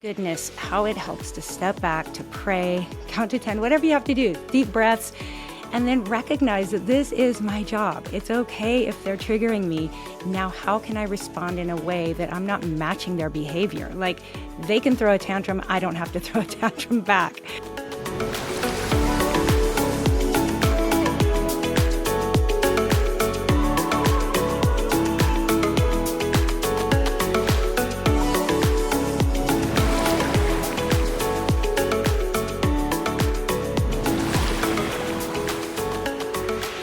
Goodness, how it helps to step back, to pray, count to 10, whatever you have to do, deep breaths, and then recognize that this is my job. It's okay if they're triggering me. Now, how can I respond in a way that I'm not matching their behavior? Like, they can throw a tantrum, I don't have to throw a tantrum back.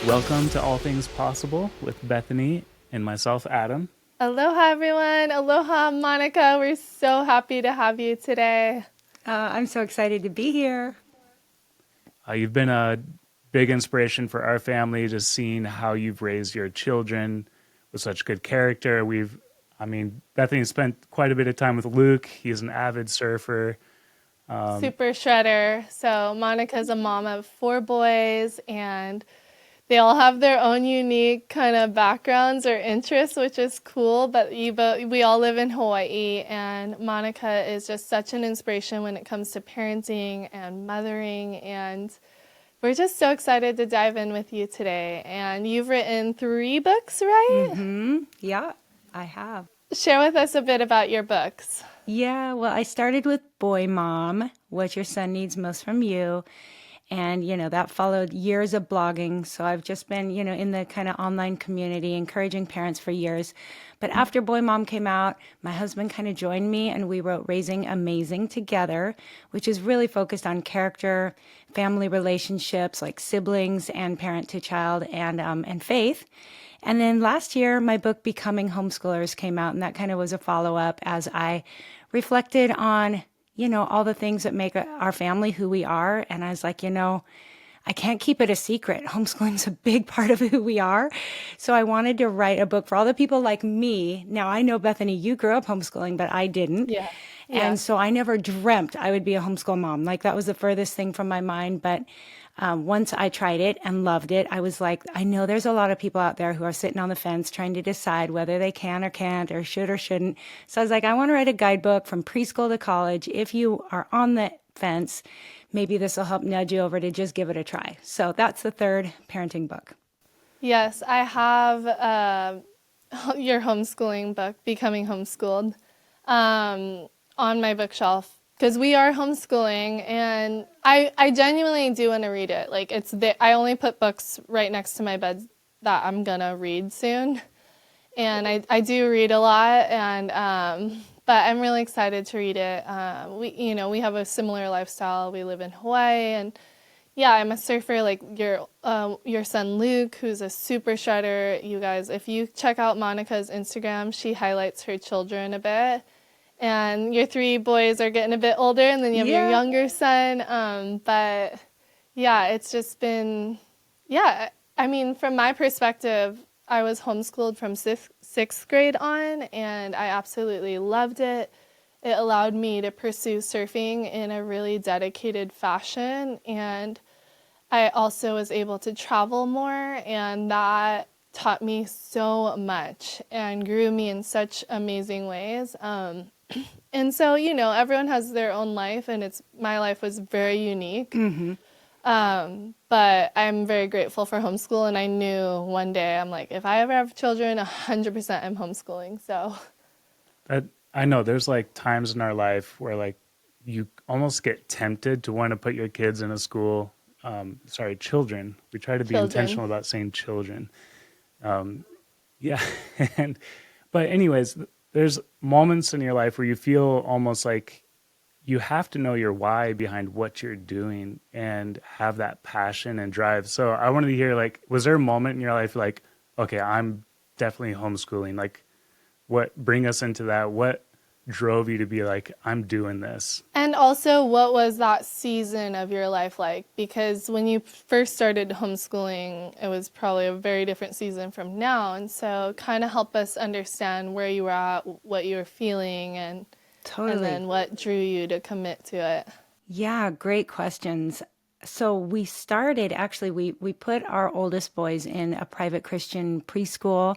Welcome to All Things Possible with Bethany and myself, Adam. Aloha, everyone. Aloha, Monica. We're so happy to have you today. I'm so excited to be here. You've been a big inspiration for our family, just seeing how you've raised your children with such good character. Bethany spent quite a bit of time with Luke. He's an avid surfer. Super shredder. So Monica's a mom of 4 boys, and they all have their own unique kind of backgrounds or interests, which is cool, but we all live in Hawaii, and Monica is just such an inspiration when it comes to parenting and mothering, and we're just so excited to dive in with you today. And you've written 3 books, right? Mm-hmm. Yeah, I have. Share with us a bit about your books. Yeah, well, I started with Boy Mom, What Your Son Needs Most from You. And, that followed years of blogging. So I've just been, in the kind of online community, encouraging parents for years. But after Boy Mom came out, my husband kind of joined me and we wrote Raising Amazing together, which is really focused on character, family relationships like siblings and parent to child and faith. And then last year, my book Becoming Homeschoolers came out, and that kind of was a follow-up as I reflected on all the things that make our family who we are. And I was like, I can't keep it a secret. Homeschooling's a big part of who we are. So I wanted to write a book for all the people like me. Now, I know, Bethany, you grew up homeschooling, but I didn't. Yeah. And so I never dreamt I would be a homeschool mom. Like, that was the furthest thing from my mind. But once I tried it and loved it, I was like, I know there's a lot of people out there who are sitting on the fence trying to decide whether they can or can't or should or shouldn't. So I was like, I want to write a guidebook from preschool to college. If you are on the fence, maybe this will help nudge you over to just give it a try. So that's the 3rd parenting book. Yes, I have your homeschooling book, Becoming Homeschooled, on my bookshelf, because we are homeschooling, and I genuinely do want to read it. Like, I only put books right next to my bed that I'm gonna read soon, and I do read a lot, and but I'm really excited to read it. We have a similar lifestyle. We live in Hawaii, and yeah, I'm a surfer like your son Luke, who's a super shredder. You guys, if you check out Monica's Instagram, she highlights her children a bit. And your 3 boys are getting a bit older, and then you have your younger son. But yeah, it's just been, from my perspective, I was homeschooled from 6th grade on, and I absolutely loved it. It allowed me to pursue surfing in a really dedicated fashion, and I also was able to travel more, and that taught me so much and grew me in such amazing ways. And so, everyone has their own life, and my life was very unique. Mm-hmm. But I'm very grateful for homeschool, and I knew one day, I'm like, if I ever have children, 100% I'm homeschooling. So I know there's like times in our life where like you almost get tempted to want to put your kids in a school. Children. We try to be intentional about saying children. But anyways, there's moments in your life where you feel almost like you have to know your why behind what you're doing and have that passion and drive. So I wanted to hear, like, was there a moment in your life like, okay, I'm definitely homeschooling? Like, bring us into that? What drove you to be like, I'm doing this? And also, what was that season of your life like? Because when you first started homeschooling, it was probably a very different season from now. And so kind of help us understand where you were at, what you were feeling, and then what drew you to commit to it. Yeah, great questions. So we started, actually, we put our oldest boys in a private Christian preschool,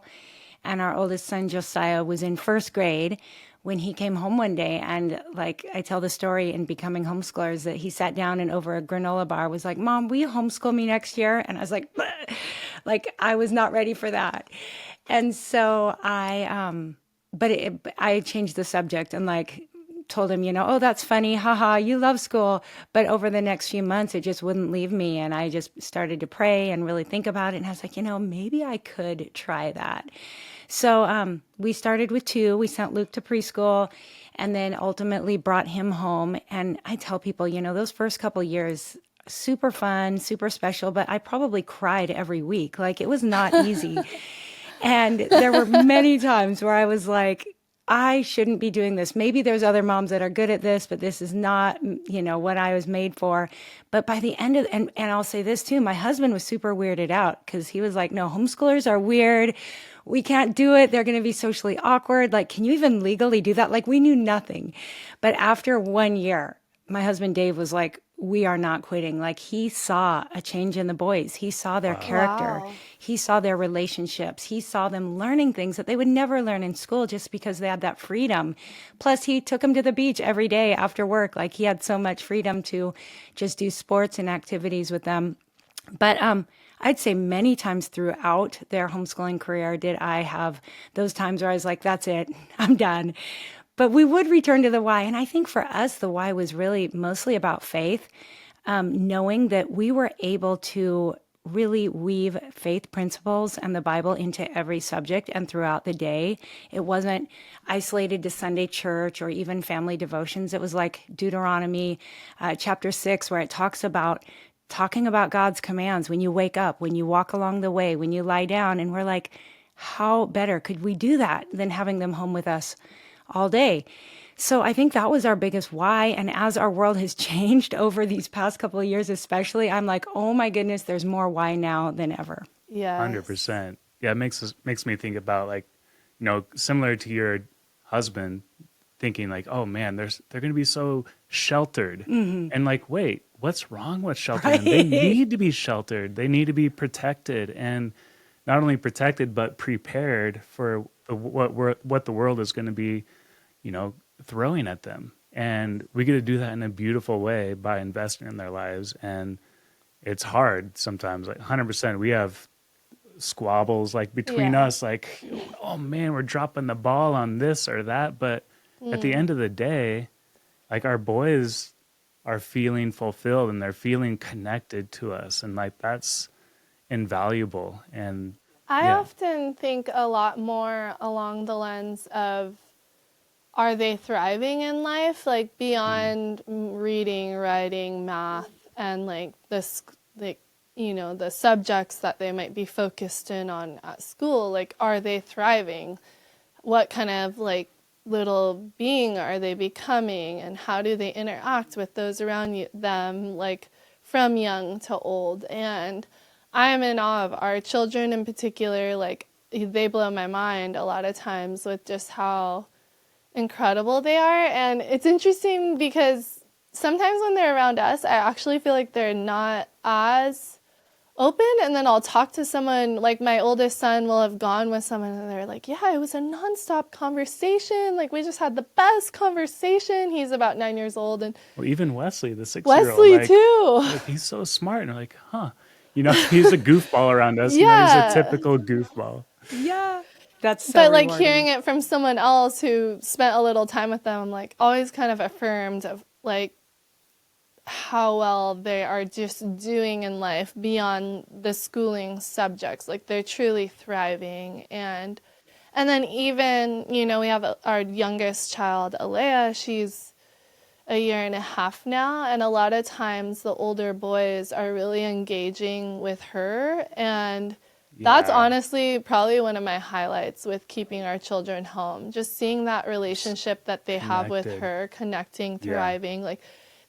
and our oldest son, Josiah, was in 1st grade when he came home one day, and like I tell the story in Becoming Homeschoolers that he sat down and over a granola bar was like, "Mom, will you homeschool me next year?" And I was like, "Bleh." Like I was not ready for that. And so I changed the subject and like told him, oh, that's funny. Haha, you love school. But over the next few months, it just wouldn't leave me. And I just started to pray and really think about it. And I was like, maybe I could try that. So we started with 2. We sent Luke to preschool and then ultimately brought him home. And I tell people, those first couple years, super fun, super special, but I probably cried every week. Like it was not easy. And there were many times where I was like, I shouldn't be doing this. Maybe there's other moms that are good at this, but this is not, what I was made for. But by the end of, and I'll say this too, my husband was super weirded out because he was like, no, homeschoolers are weird. We can't do it. They're going to be socially awkward. Like, can you even legally do that? Like, we knew nothing. But after 1 year, my husband Dave was like, we are not quitting. Like he saw a change in the boys. He saw their character. Wow. He saw their relationships. He saw them learning things that they would never learn in school just because they had that freedom. Plus he took them to the beach every day after work. Like he had so much freedom to just do sports and activities with them. But I'd say many times throughout their homeschooling career did I have those times where I was like, that's it, I'm done. But we would return to the why. And I think for us, the why was really mostly about faith, knowing that we were able to really weave faith principles and the Bible into every subject and throughout the day. It wasn't isolated to Sunday church or even family devotions. It was like Deuteronomy chapter 6, where it talking about God's commands when you wake up, when you walk along the way, when you lie down. And we're like, how better could we do that than having them home with us all day? So I think that was our biggest why. And as our world has changed over these past couple of years, especially, I'm like, oh my goodness, there's more why now than ever. Yes. 100%. Yeah, it makes me think about like, similar to your husband thinking like, oh man, they're going to be so sheltered. And like, wait, what's wrong with sheltering them? They need to be sheltered. They need to be protected, and not only protected, but prepared for what the world is going to be, throwing at them. And we get to do that in a beautiful way by investing in their lives. And it's hard sometimes, like 100%. We have squabbles like between us, like, oh man, we're dropping the ball on this or that. But at the end of the day, like our boys are feeling fulfilled and they're feeling connected to us. And like, that's invaluable. And I often think a lot more along the lens of, are they thriving in life? Like beyond reading, writing, math, and like this, like, the subjects that they might be focused in on at school. Like, are they thriving? What kind of like little being are they becoming? And how do they interact with those around them, like from young to old? And I am in awe of our children in particular. Like, they blow my mind a lot of times with just how incredible they are. And it's interesting because sometimes when they're around us, I actually feel like they're not as open. And then I'll talk to someone, like my oldest son will have gone with someone and they're like, yeah, it was a nonstop conversation. Like we just had the best conversation. He's about 9 years old. And well, even Wesley, the 6-year-old, Wesley like, too. like, he's so smart. And we're like, huh. He's a goofball around us. He's a typical goofball. Yeah. That's so But like rewarding. hearing it from someone else who spent a little time with them, like always kind of affirmed of like how well they are just doing in life beyond the schooling subjects. Like they're truly thriving. And then even, we have our youngest child, Alea. She's a year and a half now, and a lot of times the older boys are really engaging with her, and that's honestly probably one of my highlights with keeping our children home. Just seeing that relationship that they have with her, connecting, thriving. Like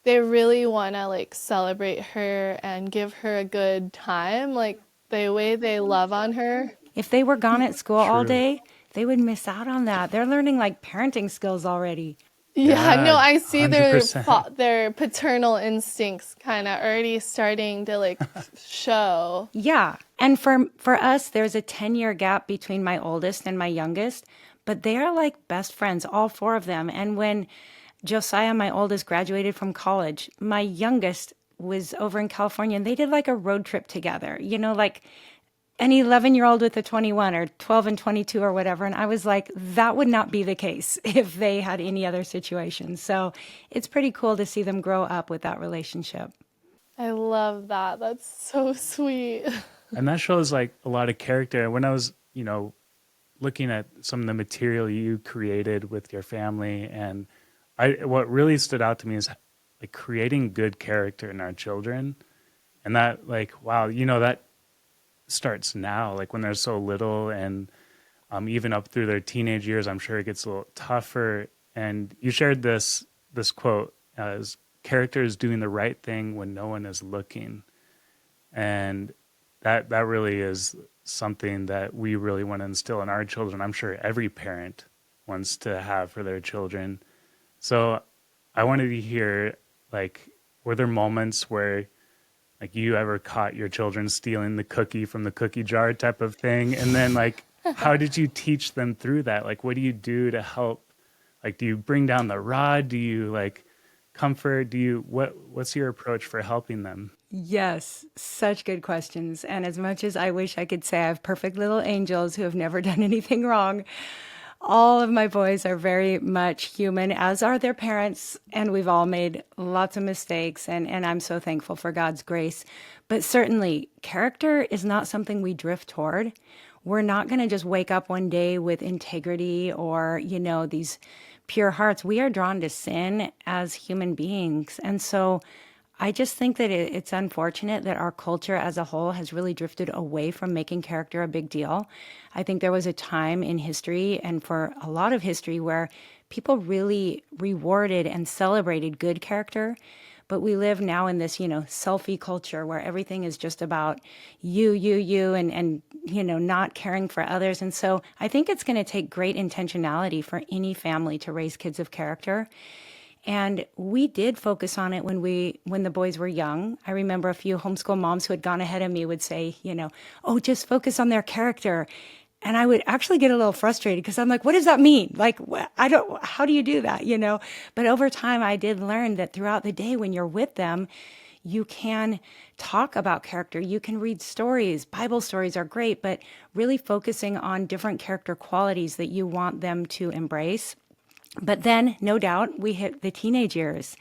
they really want to like celebrate her and give her a good time. Like the way they love on her. If they were gone at school all day, they would miss out on that. They're learning like parenting skills already. Yeah, no, I see 100%. their paternal instincts kind of already starting to like show. Yeah. And for us, there's a 10-year gap between my oldest and my youngest. but they are like best friends, all four of them. And when Josiah, my oldest, graduated from college, my youngest was over in California and they did like a road trip together, like an 11-year-old with a 21 or 12 and 22 or whatever. And I was like, that would not be the case if they had any other situation. So it's pretty cool to see them grow up with that relationship. I love that. That's so sweet. And that shows like a lot of character. When I was, looking at some of the material you created with your family, and what really stood out to me is like creating good character in our children. And that like, wow, that starts now, like when they're so little, and even up through their teenage years, I'm sure it gets a little tougher. And you shared this quote as character is doing the right thing when no one is looking. And that really is something that we really want to instill in our children. I'm sure every parent wants to have for their children. So I wanted to hear, like, were there moments where like you ever caught your children stealing the cookie from the cookie jar type of thing? And then like, how did you teach them through that? Like, what do you do to help? Like, do you bring down the rod? Do you like comfort? What's your approach for helping them? Yes, such good questions. And as much as I wish I could say I have perfect little angels who have never done anything wrong, all of my boys are very much human, as are their parents, and we've all made lots of mistakes, and I'm so thankful for God's grace. But certainly, character is not something we drift toward. We're not going to just wake up one day with integrity or, these pure hearts. We are drawn to sin as human beings. And so I just think that it's unfortunate that our culture as a whole has really drifted away from making character a big deal. I think there was a time in history, and for a lot of history, where people really rewarded and celebrated good character. But we live now in this, selfie culture where everything is just about you, and not caring for others. And so I think it's going to take great intentionality for any family to raise kids of character. And we did focus on it when the boys were young. I remember a few homeschool moms who had gone ahead of me would say, oh, just focus on their character. And I would actually get a little frustrated because I'm like, what does that mean? Like, how do you do that? But over time, I did learn that throughout the day when you're with them, you can talk about character. You can read stories. Bible stories are great, but really focusing on different character qualities that you want them to embrace. But then, no doubt, we hit the teenage years.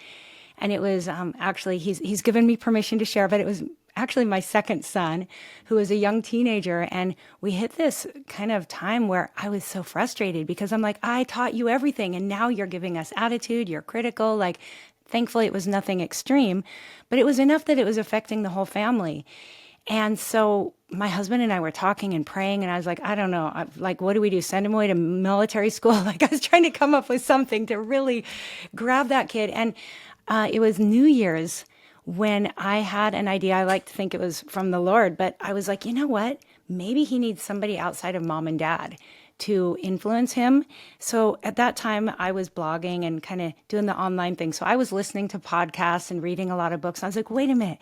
And it was actually, he's given me permission to share, but it was actually my second son, who was a young teenager. And we hit this kind of time where I was so frustrated because I'm like, I taught you everything, and now you're giving us attitude, you're critical. Like, thankfully, it was nothing extreme, but it was enough that it was affecting the whole family. And so my husband and I were talking and praying, and I was like, I don't know, what do we do? Send him away to military school? Like, I was trying to come up with something to really grab that kid. And it was New Year's when I had an idea. I like to think it was from the Lord, but I was like, you know what? Maybe he needs somebody outside of mom and dad to influence him. So at that time, I was blogging and kind of doing the online thing. So I was listening to podcasts and reading a lot of books. I was like, wait a minute,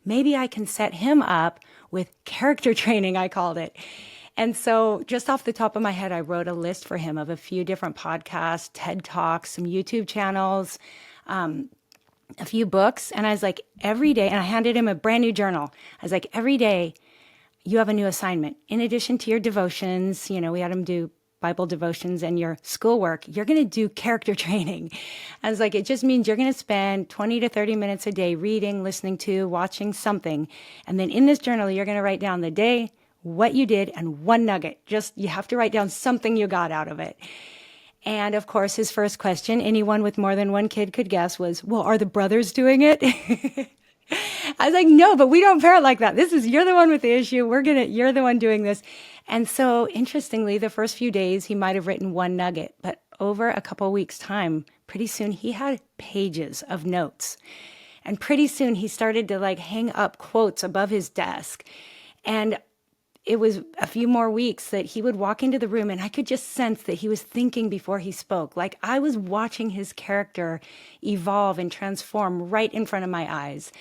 maybe I can set him up with character training, I called it. And so just off the top of my head, I wrote a list for him of a few different podcasts, TED Talks, some YouTube channels, a few books. And I was like, every day, and I handed him a brand new journal. I was like, every day, you have a new assignment. In addition to your devotions, we had them do Bible devotions and your schoolwork, you're going to do character training. I was like, it just means you're going to spend 20 to 30 minutes a day reading, listening to, watching something. And then in this journal, you're going to write down the day, what you did, and one nugget. Just, you have to write down something you got out of it. And of course, his first question, anyone with more than one kid could guess, was, well, are the brothers doing it? I was like, no, but we don't parent like that. You're the one with the issue. You're the one doing this. And so interestingly, the first few days, he might've written one nugget, but over a couple of weeks' time, pretty soon he had pages of notes. And pretty soon he started to hang up quotes above his desk. And it was a few more weeks that he would walk into the room and I could just sense that he was thinking before he spoke. Like I was watching his character evolve and transform right in front of my eyes.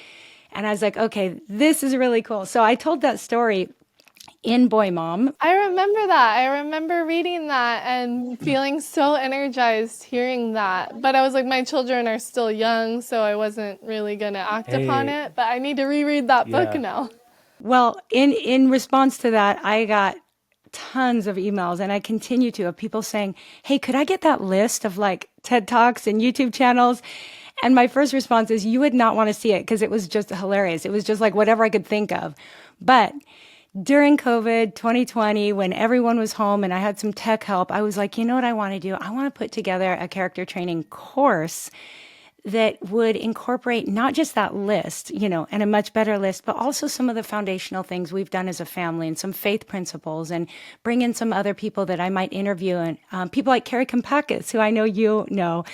And I was like, okay, this is really cool. So I told that story in Boy Mom. I remember that. I remember reading that and feeling so energized hearing that. But I was like, my children are still young, so I wasn't really going to act upon Hey, it. But I need to reread that book yeah. now. Well, in response to that, I got tons of emails and I continue to of people saying, "Hey, could I get that list of like TED Talks and YouTube channels?" And my first response is, you would not want to see it because it was just hilarious. It was just like whatever I could think of. But during COVID 2020, when everyone was home and I had some tech help, I was like, you know what I want to do? I want to put together a character training course that would incorporate not just that list, and a much better list, but also some of the foundational things we've done as a family and some faith principles, and bring in some other people that I might interview. And people like Carrie Kompakis, who I know you know,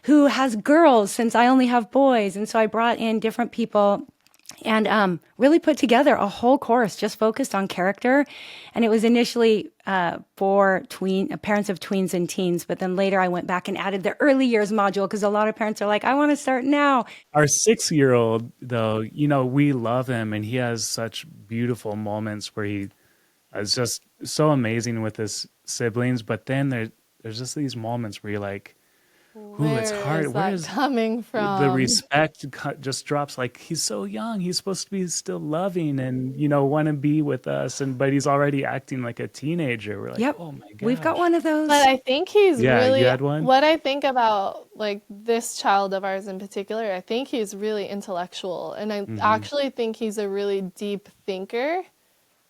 who has girls since I only have boys. And so I brought in different people and really put together a whole course just focused on character. And it was initially for parents of tweens and teens, but then later I went back and added the early years module because a lot of parents are like, I want to start now. Our 6-year-old, though, we love him, and he has such beautiful moments where he is just so amazing with his siblings. But then there's just these moments where you're like, ooh, it's Where hard. is Where that is coming the from? respect just drops? Like, he's so young. He's supposed to be still loving and, want to be with us. But he's already acting like a teenager. We're like, Yep, oh my we've got gosh. one of those. But I think he's Yeah, you really, had one? what I think about like this child of ours in particular, I think he's really intellectual. And I actually think he's a really deep thinker.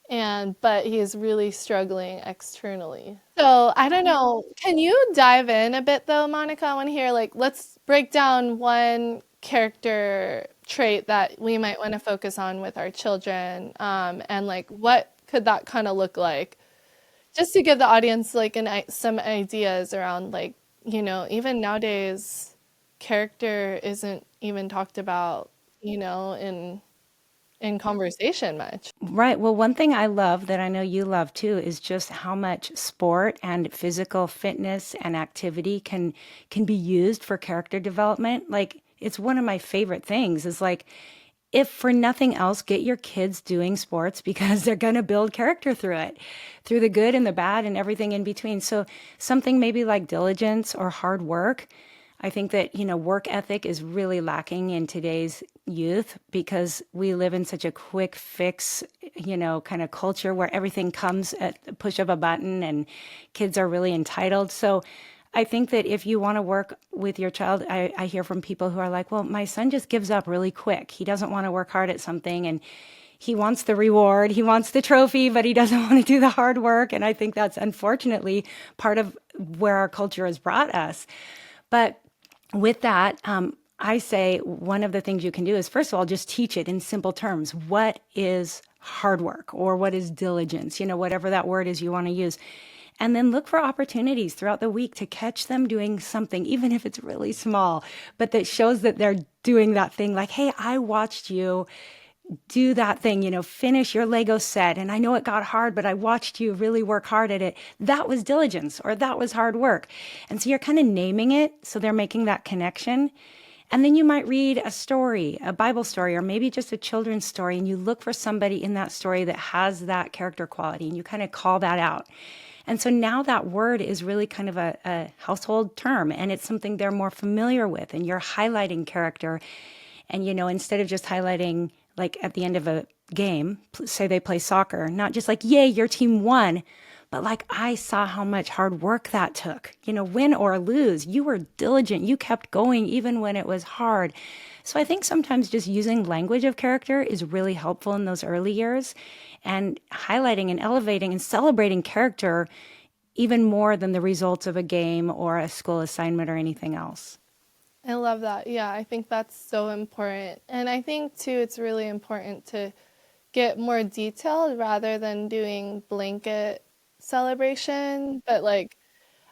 But he's really struggling externally. So I don't know. Can you dive in a bit though, Monica? I want to hear like let's break down one character trait that we might want to focus on with our children, and like what could that kind of look like, just to give the audience like some ideas around like even nowadays, character isn't even talked about in conversation much. Right. Well, one thing I love that I know you love too is just how much sport and physical fitness and activity can be used for character development. Like it's one of my favorite things is like if for nothing else, get your kids doing sports because they're going to build character through it, through the good and the bad and everything in between. So something maybe like diligence or hard work. I think that, work ethic is really lacking in today's youth because we live in such a quick fix, kind of culture where everything comes at the push of a button and kids are really entitled. So I think that if you want to work with your child, I hear from people who are like, well, my son just gives up really quick. He doesn't want to work hard at something and he wants the reward, he wants the trophy, but he doesn't want to do the hard work. And I think that's unfortunately part of where our culture has brought us. But with that, I say one of the things you can do is, first of all, just teach it in simple terms. What is hard work or what is diligence? Whatever that word is you want to use. And then look for opportunities throughout the week to catch them doing something, even if it's really small, but that shows that they're doing that thing. Like, hey, I watched you do that thing, finish your Lego set. And I know it got hard, but I watched you really work hard at it. That was diligence or that was hard work. And so you're kind of naming it. So they're making that connection. And then you might read a story, a Bible story, or maybe just a children's story. And you look for somebody in that story that has that character quality and you kind of call that out. And so now that word is really kind of a household term and it's something they're more familiar with. And you're highlighting character. And, instead of just highlighting like at the end of a game, say they play soccer, not just like, yay, your team won, but like I saw how much hard work that took, win or lose, you were diligent, you kept going even when it was hard. So I think sometimes just using language of character is really helpful in those early years and highlighting and elevating and celebrating character even more than the results of a game or a school assignment or anything else. I love that. Yeah, I think that's so important. And I think, too, it's really important to get more detailed rather than doing blanket celebration. But, like,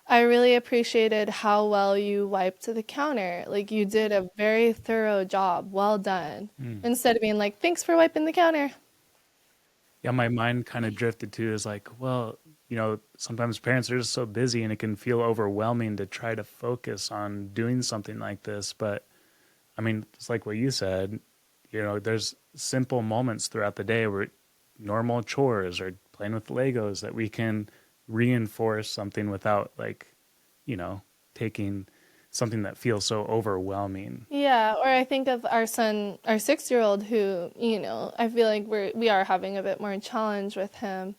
I really appreciated how well you wiped the counter. Like, you did a very thorough job. Well done. Instead of being like, thanks for wiping the counter. Yeah, my mind kind of drifted to is like, well, sometimes parents are just so busy and it can feel overwhelming to try to focus on doing something like this. But I mean, it's like what you said, there's simple moments throughout the day where normal chores or playing with Legos, that we can reinforce something without taking something that feels so overwhelming. Yeah, or I think of our son, our 6-year-old, who, I feel like we are having a bit more challenge with him.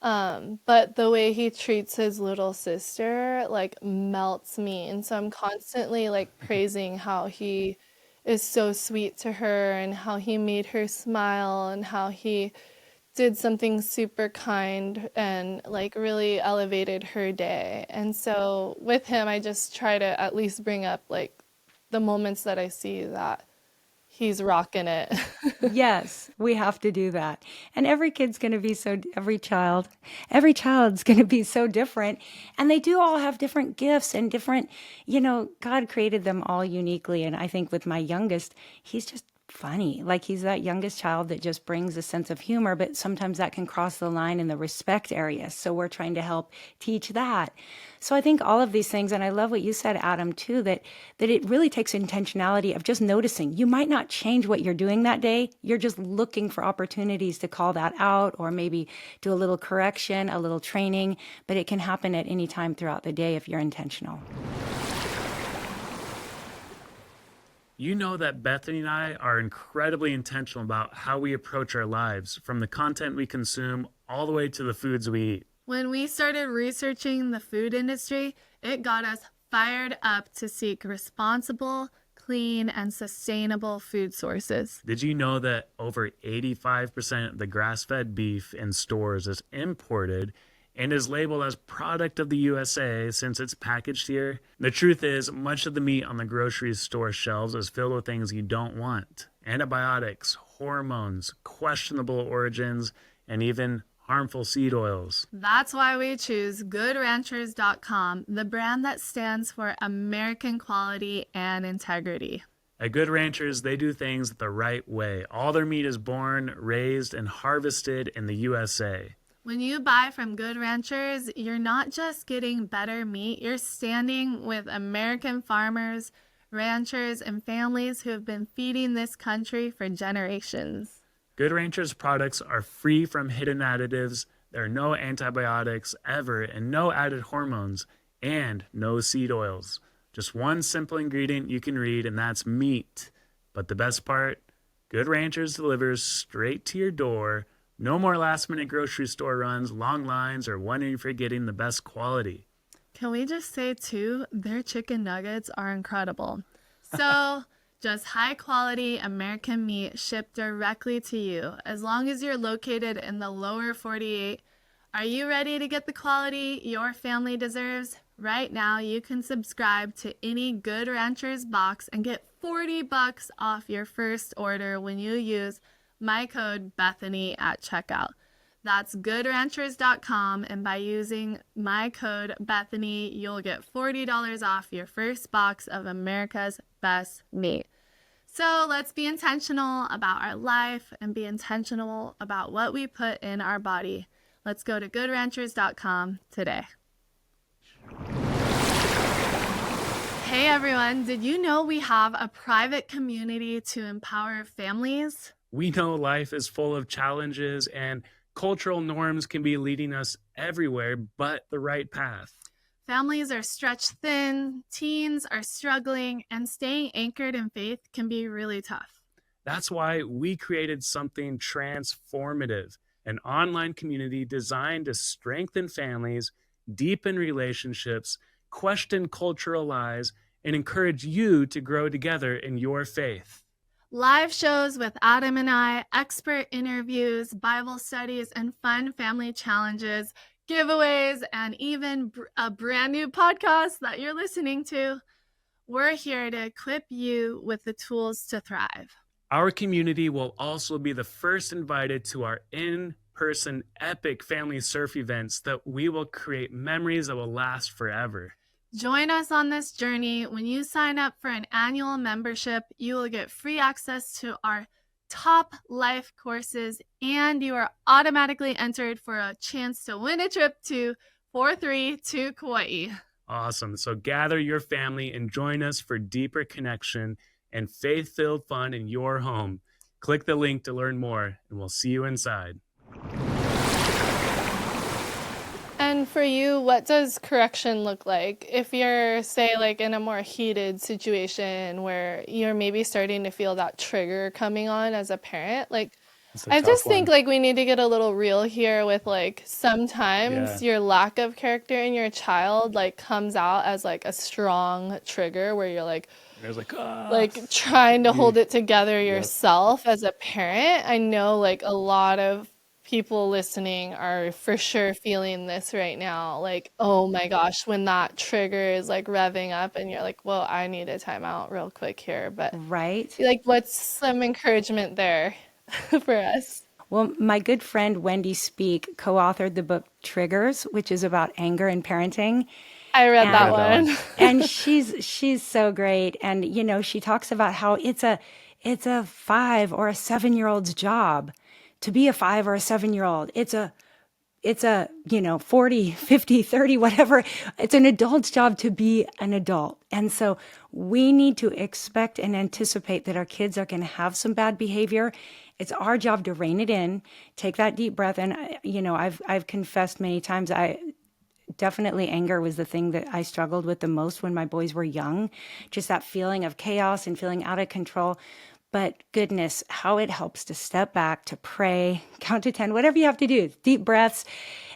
But the way he treats his little sister like melts me. And so I'm constantly like praising how he is so sweet to her and how he made her smile and how he did something super kind and like really elevated her day. And so with him, I just try to at least bring up like the moments that I see that he's rocking it. Yes, we have to do that. And every kid's going to be every child's going to be so different. And they do all have different gifts and different, God created them all uniquely. And I think with my youngest, he's just funny. Like he's that youngest child that just brings a sense of humor, but sometimes that can cross the line in the respect area. So we're trying to help teach that. So I think all of these things, and I love what you said, Adam, too, that it really takes intentionality of just noticing. You might not change what you're doing that day. You're just looking for opportunities to call that out or maybe do a little correction, a little training, but it can happen at any time throughout the day if you're intentional. You know that Bethany and I are incredibly intentional about how we approach our lives, from the content we consume all the way to the foods we eat. When we started researching the food industry, it got us fired up to seek responsible, clean, and sustainable food sources. Did you know that over 85% of the grass-fed beef in stores is imported and is labeled as product of the USA since it's packaged here? The truth is, much of the meat on the grocery store shelves is filled with things you don't want. Antibiotics, hormones, questionable origins, and even harmful seed oils. That's why we choose GoodRanchers.com, the brand that stands for American quality and integrity. At Good Ranchers, they do things the right way. All their meat is born, raised, and harvested in the USA. When you buy from Good Ranchers, you're not just getting better meat, you're standing with American farmers, ranchers, and families who have been feeding this country for generations. Good Ranchers products are free from hidden additives. There are no antibiotics ever and no added hormones and no seed oils. Just one simple ingredient you can read, and that's meat. But the best part, Good Ranchers delivers straight to your door. No more last-minute grocery store runs, long lines, or wondering if you're getting the best quality. Can we just say, too, their chicken nuggets are incredible. So, just high-quality American meat shipped directly to you. As long as you're located in the lower 48, are you ready to get the quality your family deserves? Right now, you can subscribe to any Good Ranchers box and get $40 off your first order when you use my code Bethany at checkout. That's GoodRanchers.com, and by using my code Bethany, you'll get $40 off your first box of America's best meat. So let's be intentional about our life and be intentional about what we put in our body. Let's go to GoodRanchers.com today. Hey everyone, did you know we have a private community to empower families? We know life is full of challenges and cultural norms can be leading us everywhere but the right path. Families are stretched thin, teens are struggling, and staying anchored in faith can be really tough. That's why we created something transformative, an online community designed to strengthen families, deepen relationships, question cultural lies, and encourage you to grow together in your faith. Live shows with Adam and I, expert interviews, Bible studies, and fun family challenges, giveaways, and even a brand new podcast that you're listening to. We're here to equip you with the tools to thrive. Our community will also be the first invited to our in-person epic family surf events that we will create memories that will last forever. Join us on this journey. When you sign up for an annual membership, you will get free access to our top life courses, and you are automatically entered for a chance to win a trip for free to Kauai. Awesome. So gather your family and join us for deeper connection and faith-filled fun in your home. Click the link to learn more, and we'll see you inside. And for you, what does correction look like? If you're, say, like in a more heated situation where you're maybe starting to feel that trigger coming on as a parent, like It's a I tough just think one. like we need to get a little real here with like Yeah. sometimes your lack of character in your child like comes out as like a strong trigger where you're There's like, like trying to you, hold it together yep. yourself as a parent. I know like a lot of people listening are for sure feeling this right now. Like, oh my gosh, when that trigger is like revving up and you're like, whoa, I need a timeout real quick here. But Right? like, what's some encouragement there for us? Well, my good friend Wendy Speak co-authored the book Triggers, which is about anger and parenting. I read I that And read that one. one. and she's so great. And she talks about how it's a 5 or a 7 year old's job to be a 5 or a 7 year old. It's a 40, 50, 30, whatever. It's an adult's job to be an adult. And so we need to expect and anticipate that our kids are going to have some bad behavior. It's our job to rein it in, take that deep breath. And, I've confessed many times, definitely anger was the thing that I struggled with the most when my boys were young. Just that feeling of chaos and feeling out of control. But goodness, how it helps to step back, to pray, count to 10, whatever you have to do, deep breaths,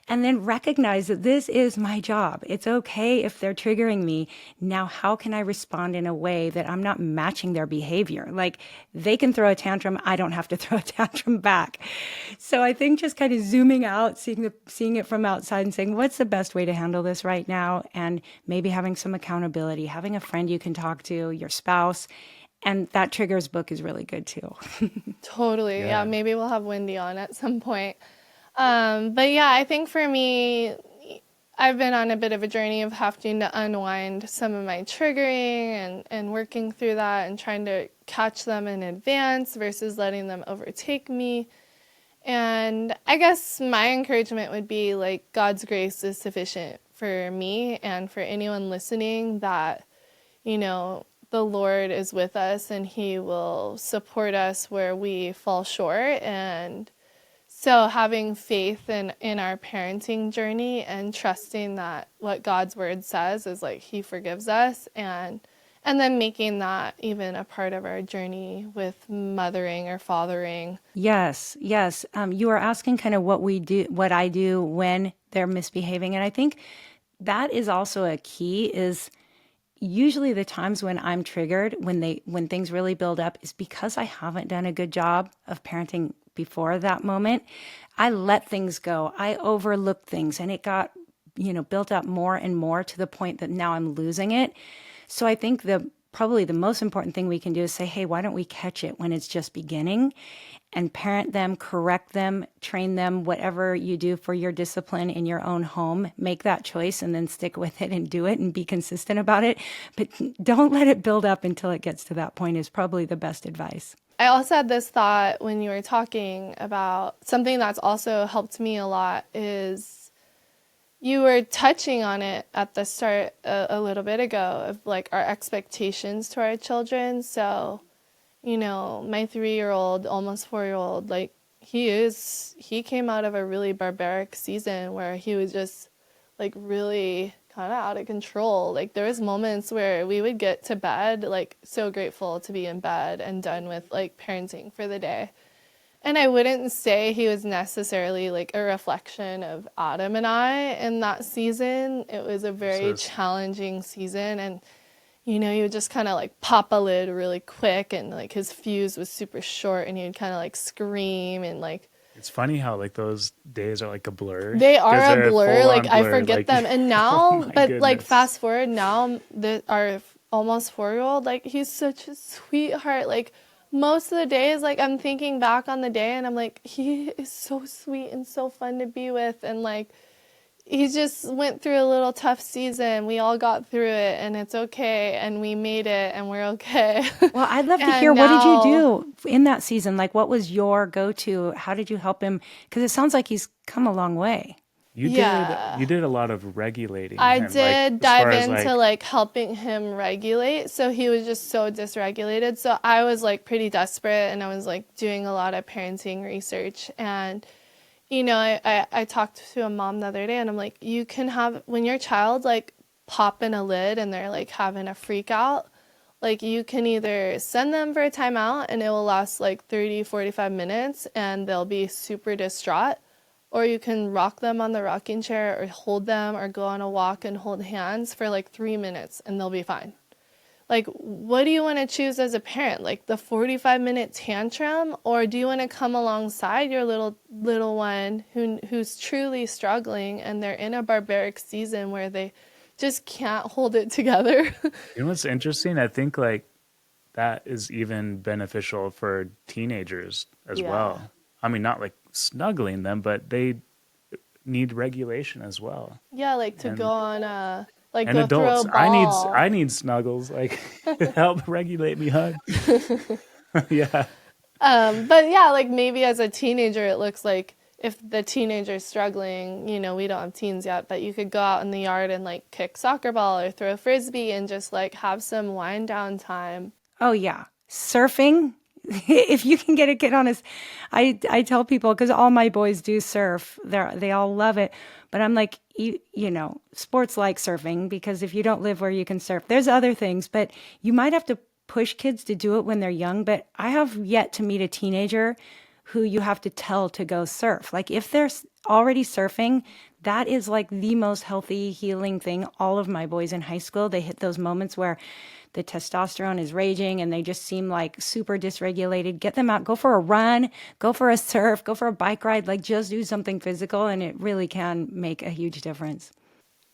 and then recognize that this is my job. It's okay if they're triggering me. Now, how can I respond in a way that I'm not matching their behavior? Like they can throw a tantrum, I don't have to throw a tantrum back. So I think just kind of zooming out, seeing it from outside and saying, what's the best way to handle this right now? And maybe having some accountability, having a friend you can talk to, your spouse. And that Triggers book is really good too. Totally. Yeah, Yeah. maybe we'll have Wendy on at some point. But yeah, I think for me, I've been on a bit of a journey of having to unwind some of my triggering and working through that and trying to catch them in advance versus letting them overtake me. And I guess my encouragement would be like God's grace is sufficient for me and for anyone listening that, the Lord is with us and He will support us where we fall short. And so having faith in our parenting journey and trusting that what God's word says is like He forgives us and then making that even a part of our journey with mothering or fathering. Yes, yes. You are asking kind of what I do when they're misbehaving. And I think that is also a key is usually the times when I'm triggered, when things really build up, is because I haven't done a good job of parenting before that moment. I let things go. I overlooked things and it got, built up more and more to the point that now I'm losing it. So I think probably the most important thing we can do is say, hey, why don't we catch it when it's just beginning and parent them, correct them, train them, whatever you do for your discipline in your own home, make that choice and then stick with it and do it and be consistent about it. But don't let it build up until it gets to that point is probably the best advice. I also had this thought when you were talking about something that's also helped me a lot is you were touching on it at the start a little bit ago of like our expectations to our children. So, my 3-year-old, almost 4-year-old, like he came out of a really barbaric season where he was just like really kind of out of control. Like there was moments where we would get to bed, like so grateful to be in bed and done with like parenting for the day. And I wouldn't say he was necessarily like a reflection of Adam and I in that season. It was a very So challenging season. And, he would just kind of like pop a lid really quick and like his fuse was super short and he'd kind of like scream and like. it's funny how like those days are like a blur They because are a they're a blur. full Like on I blur. forget Like, them. And oh now, my but like goodness. fast forward now, our almost 4-year-old, like he's such a sweetheart. Like most of the days, like I'm thinking back on the day and I'm like, he is so sweet and so fun to be with. And like, he just went through a little tough season. We all got through it and it's okay. And we made it and we're okay. Well, I'd love to hear And what did you now do in that season? Like, what was your go-to? How did you help him? Because it sounds like he's come a long way. You yeah. did a lot of regulating I him, like did as dive far as into like like helping him regulate. So he was just so dysregulated. So I was like pretty desperate and I was like doing a lot of parenting research and I talked to a mom the other day and I'm like, you can have, when your child like popping a lid and they're like having a freak out, like you can either send them for a timeout and it will last like 30-45 minutes and they'll be super distraught, or you can rock them on the rocking chair or hold them or go on a walk and hold hands for like 3 minutes and they'll be fine. Like, what do you want to choose as a parent? Like the 45-minute tantrum, or do you want to come alongside your little one who's truly struggling and they're in a barbaric season where they just can't hold it together? You know what's interesting? I think like that is even beneficial for teenagers as Yeah. well. I mean, not like snuggling them, but they need regulation as well. Yeah, like to And go on like and go throw a adults, ball. I need snuggles, like help regulate me, hug. Yeah. But yeah, like maybe as a teenager, it looks like if the teenager's struggling, we don't have teens yet, but you could go out in the yard and like kick soccer ball or throw a frisbee and just like have some wind down time. Oh yeah, surfing. If you can get a kid on this, I tell people, because all my boys do surf, they all love it. But I'm like, sports like surfing, because if you don't live where you can surf, there's other things. But you might have to push kids to do it when they're young. But I have yet to meet a teenager who you have to tell to go surf. Like if they're already surfing, that is like the most healthy, healing thing. All of my boys in high school, they hit those moments where the testosterone is raging and they just seem like super dysregulated. Get them out, go for a run, go for a surf, go for a bike ride, like just do something physical, and it really can make a huge difference.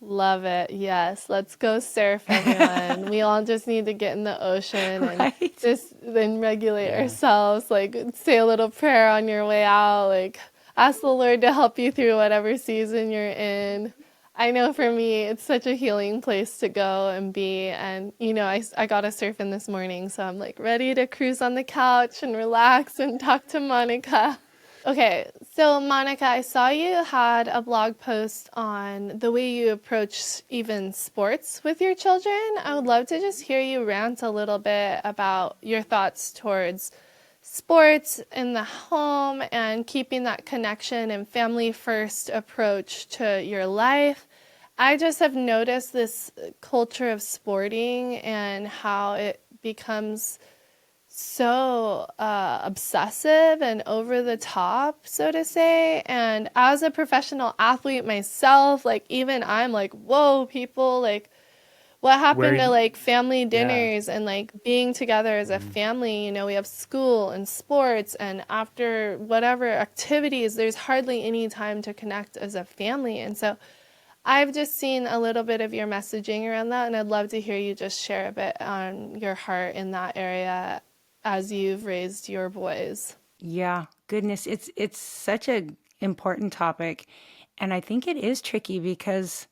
Love it. Yes. Let's go surf, everyone. We all just need to get in the ocean and Right. just then regulate Yeah. ourselves. Like say a little prayer on your way out. Like ask the Lord to help you through whatever season you're in. I know for me, it's such a healing place to go and be. And, I got a surf in this morning, so I'm like ready to cruise on the couch and relax and talk to Monica. Okay, so Monica, I saw you had a blog post on the way you approach even sports with your children. I would love to just hear you rant a little bit about your thoughts towards sports in the home and keeping that connection and family first approach to your life. I just have noticed this culture of sporting and how it becomes so obsessive and over the top, so to say. And as a professional athlete myself, like even I'm like, whoa, people, like what happened to like family dinners and like being together as a family? We have school and sports, and after whatever activities, there's hardly any time to connect as a family. And so I've just seen a little bit of your messaging around that, and I'd love to hear you just share a bit on your heart in that area as you've raised your boys. Yeah, goodness, it's such an important topic, and I think it is tricky because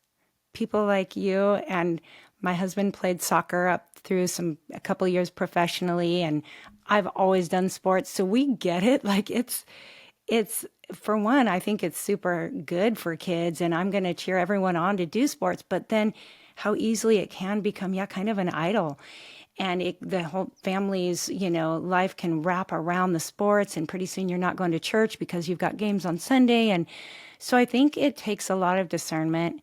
people like you and my husband played soccer up through a couple of years professionally, and I've always done sports, so we get it. Like it's for one, I think it's super good for kids, and I'm going to cheer everyone on to do sports, but then how easily it can become, kind of an idol. And the whole family's, life can wrap around the sports, and pretty soon you're not going to church because you've got games on Sunday. And so I think it takes a lot of discernment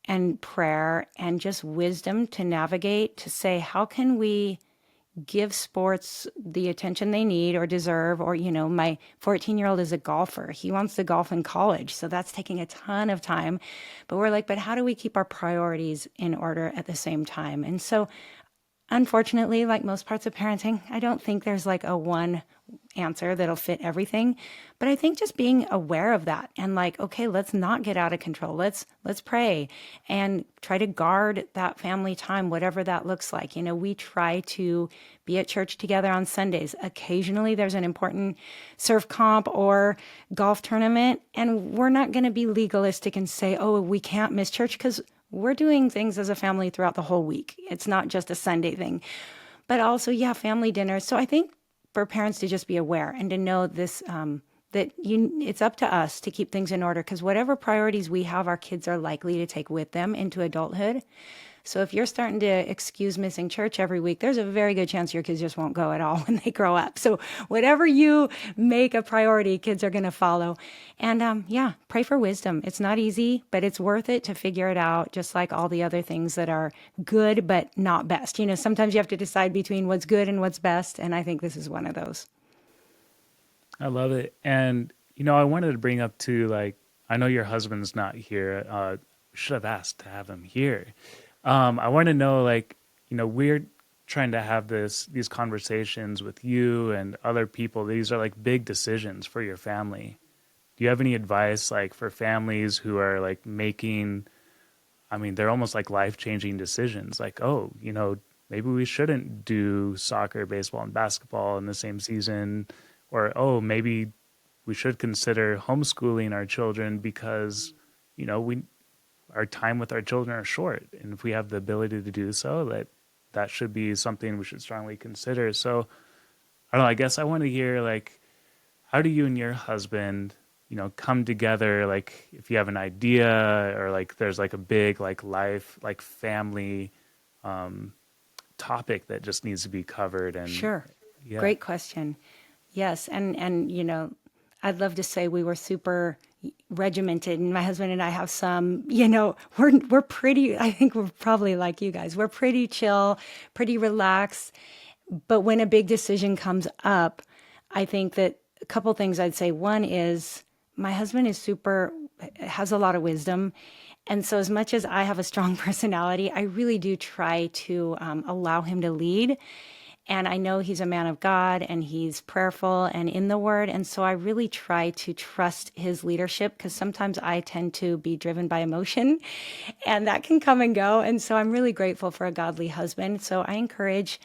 and prayer and just wisdom to navigate, to say, how can we give sports the attention they need or deserve? Or, my 14-year-old is a golfer. He wants to golf in college. So that's taking a ton of time. But we're like, but how do we keep our priorities in order at the same time? And so unfortunately, like most parts of parenting, I don't think there's like a one answer that'll fit everything. But I think just being aware of that and like, okay, let's not get out of control. Let's pray and try to guard that family time, whatever that looks like. We try to be at church together on Sundays. Occasionally there's an important surf comp or golf tournament, and we're not going to be legalistic and say, oh, we can't miss church, because we're doing things as a family throughout the whole week. It's not just a Sunday thing. But also, family dinners. So I think for parents to just be aware and to know this, it's up to us to keep things in order, because whatever priorities we have, our kids are likely to take with them into adulthood. So if you're starting to excuse missing church every week, there's a very good chance your kids just won't go at all when they grow up. So whatever you make a priority, kids are going to follow. And yeah, pray for wisdom. It's not easy, but it's worth it to figure it out, just like all the other things that are good but not best. You know, sometimes you have to decide between what's good and what's best, and I think this is one of those. I love it. And, I wanted to bring up too, like, I know your husband's not here. Should have asked to have him here. I want to know, like, we're trying to have these conversations with you and other people. These are like big decisions for your family. Do you have any advice, like, for families who are like making, I mean, they're almost like life-changing decisions, like, oh, maybe we shouldn't do soccer, baseball, and basketball in the same season, or, oh, maybe we should consider homeschooling our children because, our time with our children are short. And if we have the ability to do so, that should be something we should strongly consider. So I don't know, I guess I want to hear, like, how do you and your husband, come together? Like, if you have an idea or like there's like a big like life, like family topic that just needs to be covered. And Sure. yeah. Great question. Yes, and I'd love to say we were super regimented, and my husband and I have some, we're pretty, I think we're probably like you guys. We're pretty chill, pretty relaxed. But when a big decision comes up, I think that a couple things I'd say. One is my husband has a lot of wisdom. And so as much as I have a strong personality, I really do try to allow him to lead. And I know he's a man of God and he's prayerful and in the word. And so I really try to trust his leadership, because sometimes I tend to be driven by emotion and that can come and go. And so I'm really grateful for a godly husband. So I encourage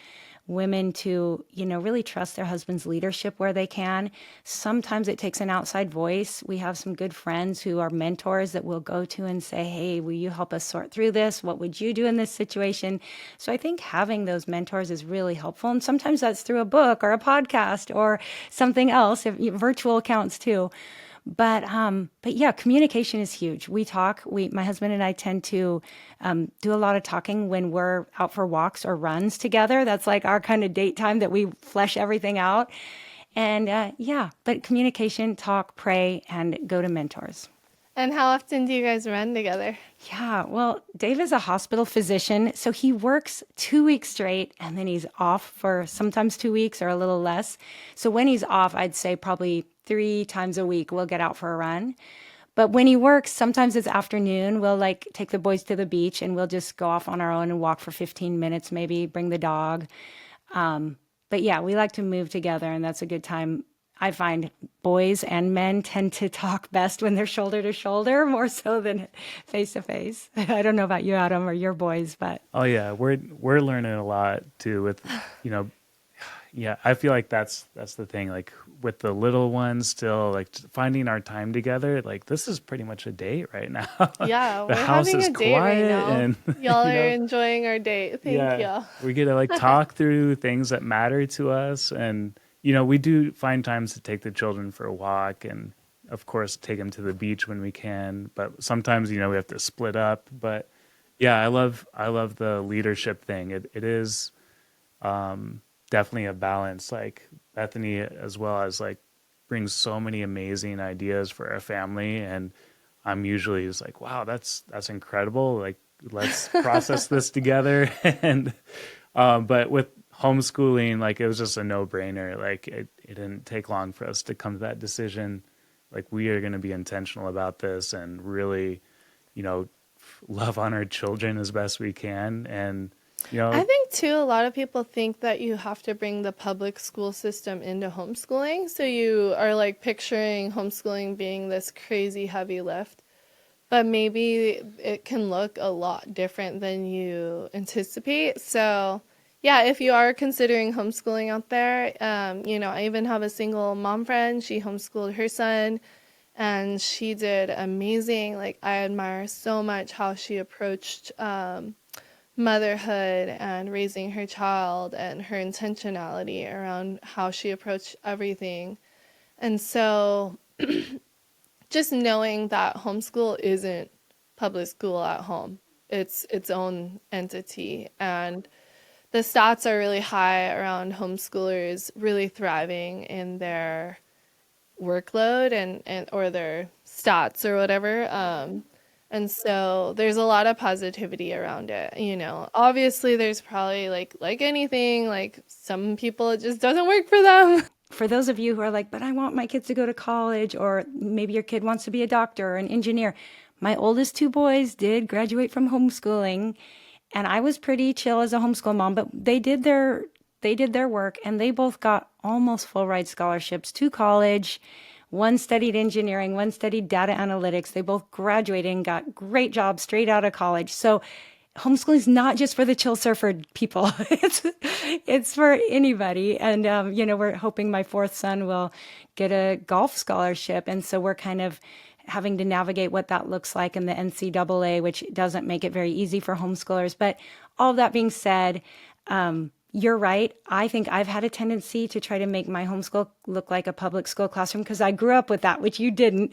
women to, really trust their husband's leadership where they can. Sometimes it takes an outside voice. We have some good friends who are mentors that we'll go to and say, hey, will you help us sort through this? What would you do in this situation? So I think having those mentors is really helpful. And sometimes that's through a book or a podcast or something else, virtual accounts too. But yeah, communication is huge. We talk. My husband and I tend to do a lot of talking when we're out for walks or runs together. That's like our kind of date time that we flesh everything out. And yeah, but communication, talk, pray, and go to mentors. And how often do you guys run together? Yeah, well, Dave is a hospital physician, so he works 2 weeks straight and then he's off for sometimes 2 weeks or a little less. So when he's off, I'd say probably 3 times a week we'll get out for a run. But when he works, sometimes it's afternoon. We'll like take the boys to the beach and we'll just go off on our own and walk for 15 minutes, maybe bring the dog. But yeah, we like to move together, and that's a good time. I find boys and men tend to talk best when they're shoulder to shoulder, more so than face to face. I don't know about you, Adam, or your boys, but Oh yeah, we're learning a lot too with, yeah, I feel like that's the thing. Like with the little ones still, like finding our time together, like this is pretty much a date right now. Yeah, The we're house having is a date right quiet now. and Y'all you are know, enjoying our date. Thank you. we get to like talk through things that matter to us. And, we do find times to take the children for a walk and of course take them to the beach when we can. But sometimes, we have to split up. But yeah, I love the leadership thing. It is definitely a balance. Like Bethany as well as like brings so many amazing ideas for our family. And I'm usually just like, wow, that's incredible. Like, let's process this together. And, but with homeschooling, like it was just a no-brainer. Like it didn't take long for us to come to that decision. Like we are going to be intentional about this and really, love on our children as best we can. And, I think too, a lot of people think that you have to bring the public school system into homeschooling. So you are like picturing homeschooling being this crazy heavy lift, but maybe it can look a lot different than you anticipate. So yeah, if you are considering homeschooling out there, I even have a single mom friend. She homeschooled her son and she did amazing. Like I admire so much how she approached motherhood and raising her child and her intentionality around how she approached everything. And so just knowing that homeschool isn't public school at home. its own entity. And the stats are really high around homeschoolers really thriving in their workload and or their stats or whatever. And so there's a lot of positivity around it. Obviously there's probably like anything, like some people it just doesn't work for them. For those of you who are like, but I want my kids to go to college, or maybe your kid wants to be a doctor or an engineer. My oldest two boys did graduate from homeschooling, and I was pretty chill as a homeschool mom, but they did their work, and they both got almost full ride scholarships to college. One studied engineering, one studied data analytics. They both graduated and got great jobs straight out of college. So homeschooling is not just for the chill surfer people. It's for anybody. And, we're hoping my fourth son will get a golf scholarship. And so we're kind of having to navigate what that looks like in the NCAA, which doesn't make it very easy for homeschoolers. But all of that being said, you're right. I think I've had a tendency to try to make my homeschool look like a public school classroom because I grew up with that, which you didn't,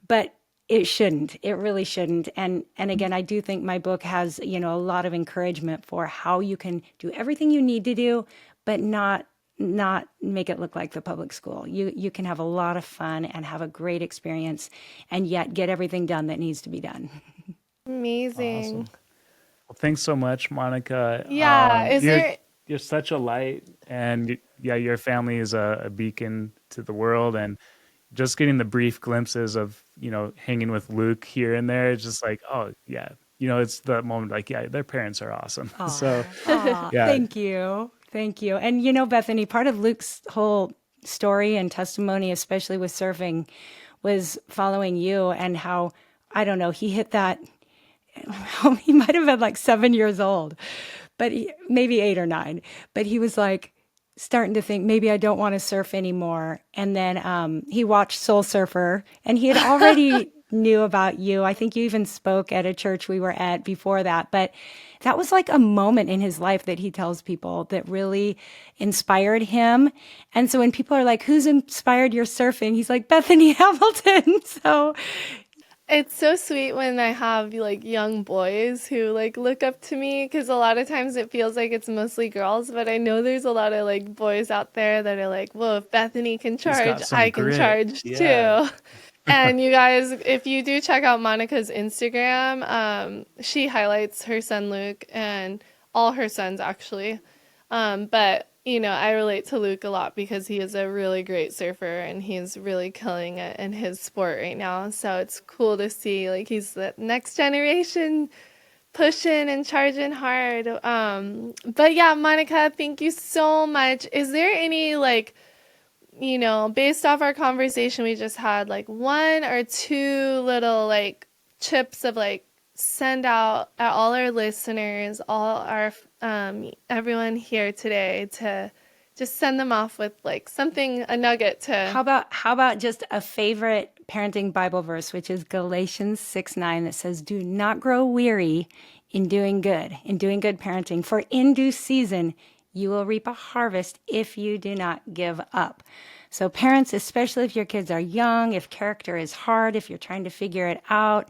but it shouldn't. It really shouldn't. And again, I do think my book has, a lot of encouragement for how you can do everything you need to do, but not make it look like the public school. You can have a lot of fun and have a great experience and yet get everything done that needs to be done. Amazing. Awesome. Well, thanks so much, Monica. Yeah. You're such a light, and your family is a beacon to the world, and just getting the brief glimpses of, hanging with Luke here and there, it's just like, oh yeah, it's the moment like, yeah, their parents are awesome. Aww. So yeah. Thank you. And Bethany, part of Luke's whole story and testimony, especially with surfing, was following you and how, I don't know, he hit that, he might have been like 7 years old, but maybe 8 or 9, but he was like starting to think, maybe I don't want to surf anymore. And then he watched Soul Surfer, and he had already knew about you. I think you even spoke at a church we were at before that, but that was like a moment in his life that he tells people that really inspired him. And so when people are like, who's inspired your surfing? He's like, Bethany Hamilton. So it's so sweet when I have young boys who look up to me, because a lot of times it feels like it's mostly girls, but I know there's a lot of boys out there that are like, well, if Bethany can charge, I can charge too. And you guys, if you do check out Monica's Instagram, she highlights her son Luke and all her sons actually. But I relate to Luke a lot because he is a really great surfer and he's really killing it in his sport right now. So it's cool to see he's the next generation pushing and charging hard. But yeah, Monica, thank you so much. Is there any based off our conversation we just had, one or two little chips of send out at all our listeners, all our everyone here today, to just send them off with something, a nugget to. How about just a favorite parenting Bible verse, which is Galatians 6:9, that says, "Do not grow weary in doing good parenting, for in due season you will reap a harvest if you do not give up." So parents, especially if your kids are young, if character is hard, if you're trying to figure it out,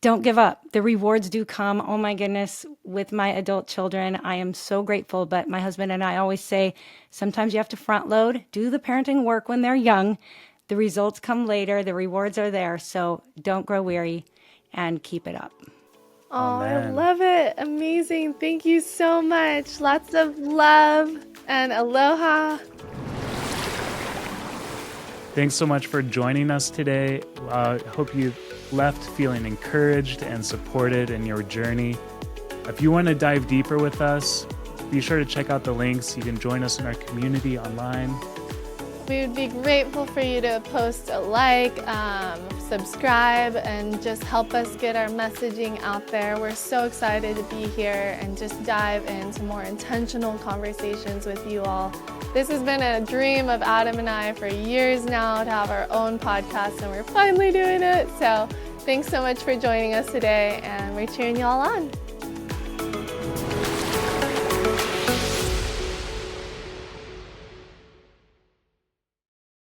don't give up. The rewards do come. Oh my goodness, with my adult children, I am so grateful. But my husband and I always say, sometimes you have to front load, do the parenting work when they're young. The results come later. The rewards are there. So don't grow weary and keep it up. Oh, I love it. Amazing. Thank you so much. Lots of love and aloha. Thanks so much for joining us today. Hope you left feeling encouraged and supported in your journey. If you want to dive deeper with us, be sure to check out the links. You can join us in our community online. We would be grateful for you to post a subscribe, and just help us get our messaging out there. We're so excited to be here and just dive into more intentional conversations with you all. This has been a dream of Adam and I for years now, to have our own podcast, and we're finally doing it. So thanks so much for joining us today, and we're cheering you all on.